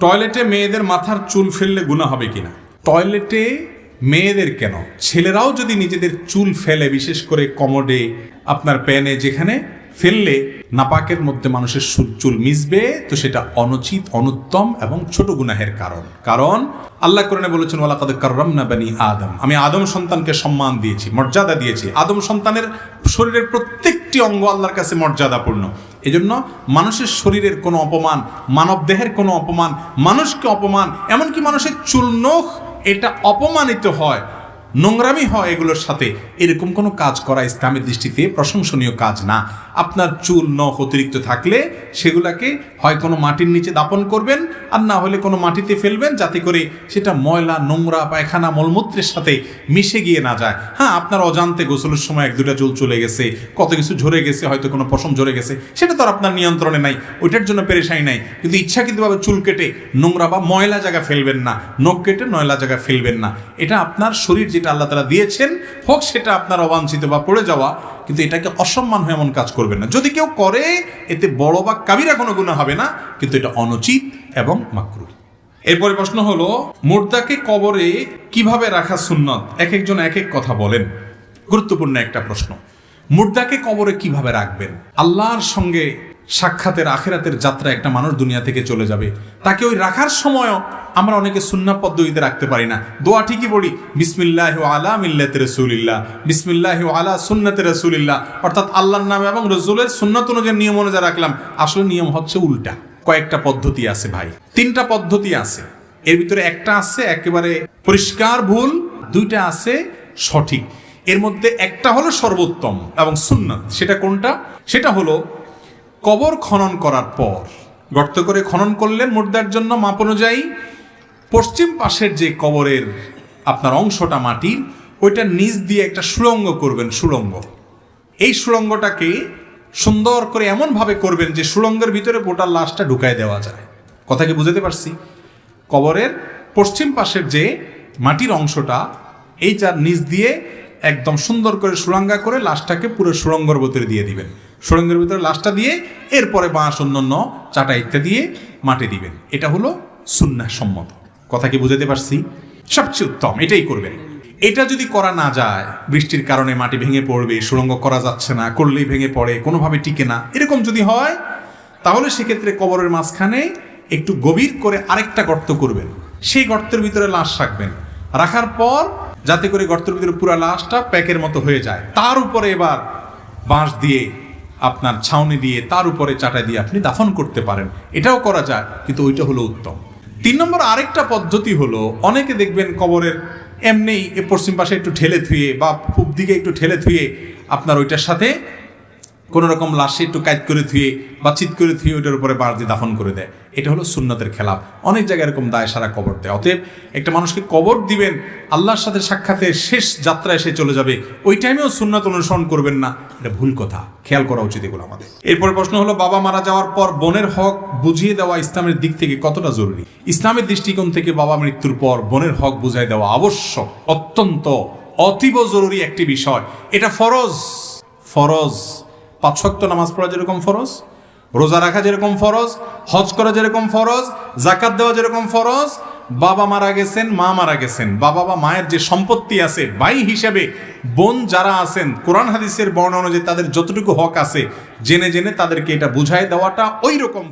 টয়লেটে মেয়েদের মাথার চুল ফেললে গুনাহ হবে কিনা? টয়লেটে মেয়েদের কেন, ছেলেরাও যদি নিজেদের চুল ফেলে, বিশেষ করে কমোডে, আপনার প্যানে, যেখানে ফেললে নাপাকের মধ্যে মানুষের চুল মিশবে, তো সেটা অনুচিত, অনুত্তম এবং ছোট গুনাহের কারণ আল্লাহ কোরআনে বলেছেন, ওয়ালাকাদ কাররামনা বানি আদম, আমি আদম সন্তানকে সম্মান দিয়েছি, মর্যাদা দিয়েছি। আদম সন্তানের শরীরের প্রত্যেকটি অঙ্গ আল্লাহর কাছে মর্যাদাপূর্ণ। এজন্য মানুষের শরীরের কোনো অপমান, মানব দেহের কোনো অপমান, মানুষকে অপমান, এমনকি মানুষের চুল নখ, এটা অপমানিত হয়, নোংরামি হয় এগুলোর সাথে, এরকম কোনো কাজ করা ইসলামের দৃষ্টিতে প্রশংসনীয় কাজ না। আপনার চুল নখ অতিরিক্ত থাকলে সেগুলাকে হয় কোনো মাটির নিচে দাপন করবেন, আর না হলে কোনো মাটিতে ফেলবেন, যাতে করে সেটা ময়লা, নোংরা, পায়খানা, মলমূত্রের সাথে মিশে গিয়ে না যায়। হ্যাঁ, আপনার অজান্তে গোসলের সময় এক দুটা চুল চলে গেছে, কত কিছু ঝরে গেছে, হয়তো কোনো পশম ঝরে গেছে, সেটা তো আর আপনার নিয়ন্ত্রণে নাই, ওইটার জন্য পেরেশানি নাই। কিন্তু ইচ্ছাকৃতভাবে চুল কেটে নোংরা বা ময়লা জায়গা ফেলবেন না, নখ কেটে ময়লা জায়গা ফেলবেন না। এটা আপনার শরীর যেটা আল্লাহ তাআলা দিয়েছেন, হোক সেটা আপনার অবাঞ্ছিত বা পড়ে যাওয়া, কিন্তু এটাকে অসম্মান হয়ে এমন কাজ করবেন না। যদি কেউ করে, এতে বড় বা কাবিরা কোনো গুনাহ হবে না, কিন্তু এটা অনুচিত এবং মাকরুহ। এরপরে প্রশ্ন হলো, মুর্দাকে কবরে কিভাবে রাখা সুন্নত? এক একজন এক এক কথা বলেন, গুরুত্বপূর্ণ একটা প্রশ্ন। মুর্দাকে কবরে কিভাবে রাখবেন? আল্লাহর সঙ্গে সাক্ষাতের, আখিরাতের যাত্রা একটা মানুষ দুনিয়া থেকে চলে যাবে, তাকে ওই রাখার সময়ও আমরা অনেকে সুন্নাহ পদ্ধতিতে রাখতে পারি না। দোয়া ঠিকই পড়ি, বিসমিল্লাহি আলা মিল্লাতি রাসূলিল্লাহ, বিসমিল্লাহি আলা সুন্নাতি রাসূলিল্লাহ, অর্থাৎ আল্লাহর নামে এবং রাসূলের সুন্নাত অনুযায়ী নিয়ম অনুযায়ী রাখলাম। আসলে নিয়ম হচ্ছে উল্টা। কয়েকটা পদ্ধতি আছে ভাই, 3টা পদ্ধতি আছে। এর ভিতরে একটা আছে একেবারে পরিষ্কার ভুল, 2টা আছে সঠিক। এর মধ্যে একটা হলো সর্বোত্তম এবং সুন্নাত। সেটা কোনটা? সেটা হলো কবর খনন করার পর, গর্ত করে খনন করলেন মুর্দার জন্য মাপ অনুযায়ী, পশ্চিম পাশের যে কবরের আপনার অংশটা মাটির, ওইটা নিচ দিয়ে একটা সুড়ঙ্গ করবেন, সুড়ঙ্গ। এই সুড়ঙ্গটাকে সুন্দর করে এমনভাবে করবেন যে সুড়ঙ্গের ভিতরে গোটা লাশটা ঢুকায় দেওয়া যায়। কথা কি বুঝতে পারছি? কবরের পশ্চিম পাশের যে মাটির অংশটা, এই যার নিচ দিয়ে একদম সুন্দর করে সুড়ঙ্গা করে লাশটাকে পুরো সুড়ঙ্গের ভিতরে দিয়ে দিবেন। সুড়ঙ্গের ভিতরে লাশটা দিয়ে এরপরে বাঁশ, অন্যান্য চাটা ইত্যাদি দিয়ে মাটি দিবেন। এটা হলো সুন্নাহ সম্মত। কথা কি বুঝতে পারছি? সবচেয়ে উত্তম এটাই করবেন। এটা যদি করা না যায়, বৃষ্টির কারণে মাটি ভেঙে পড়বে, সুড়ঙ্গ করা যাচ্ছে না, করলেই ভেঙে পড়ে, কোনোভাবে টিকে না, এরকম যদি হয়, তাহলে সেক্ষেত্রে কবরের মাঝখানে একটু গভীর করে আরেকটা গর্ত করবেন। সেই গর্তের ভিতরে লাশ রাখবেন। রাখার পর যাতে করে গর্তের ভিতরে পুরো লাশটা প্যাকের মতো হয়ে যায়, তার উপরে এবার বাঁশ দিয়ে, আপনার ছাউনি দিয়ে, তার উপরে চাটা দিয়ে আপনি দাফন করতে পারেন। এটাও করা যায়, কিন্তু ওইটা হলো উত্তম। 3 নম্বর আরেকটা পদ্ধতি হলো, অনেকে দেখবেন কবরের এমনি পশ্চিম পাশে একটু ঠেলে থুয়ে বা পূব দিকে একটু ঠেলে থুয়ে আপনার ওইটার সাথে কোনো রকম লাশে একটু কাজ করে থুয়ে বা চিৎ করে থুয়ে ওইটার উপরে বাঁশ দিয়ে দাফন করে দেয়। এটা হলো সুন্নতের খেলাফ। অনেক জায়গায় এরকম দায় সারা কবর দেয়। অতএব একটা মানুষকে কবর দিবেন, আল্লাহর সাথে সাক্ষাতের শেষ যাত্রা এসে চলে যাবে, ওই টাইমেও সুন্নাত অনুসরণ করবেন না, এটা ভুল কথা। খেয়াল করা উচিত এগুলো আমাদের। এরপরে প্রশ্ন হলো, বাবা মারা যাওয়ার পর বোনের হক বুঝিয়ে দেওয়া ইসলামের দিক থেকে কতটা জরুরি? ইসলামের দৃষ্টিকোণ থেকে বাবা মৃত্যুর পর বোনের হক বুঝাই দেওয়া আবশ্যক, অত্যন্ত অতীব জরুরি একটি বিষয়। এটা ফরজ। 5 ওয়াক্ত নামাজ পড়া যেরকম ফরজ, রোজা রাখা যেরকম ফরজ, হজ করা যেরকম ফরজ, জাকাত দেওয়া যেরকম ফরজ, বাবা মারা গেছেন, মা মারা গেছেন, বাবা বা মায়ের যে সম্পত্তি আছে, ভাই হিসেবে বোন যারা আছেন, কোরআন হাদিসের বর্ণনা অনুযায়ী তাদের যতটুকু হক আছে, জেনে জেনে তাদেরকে এটা বুঝাই দেওয়াটা ওই রকম।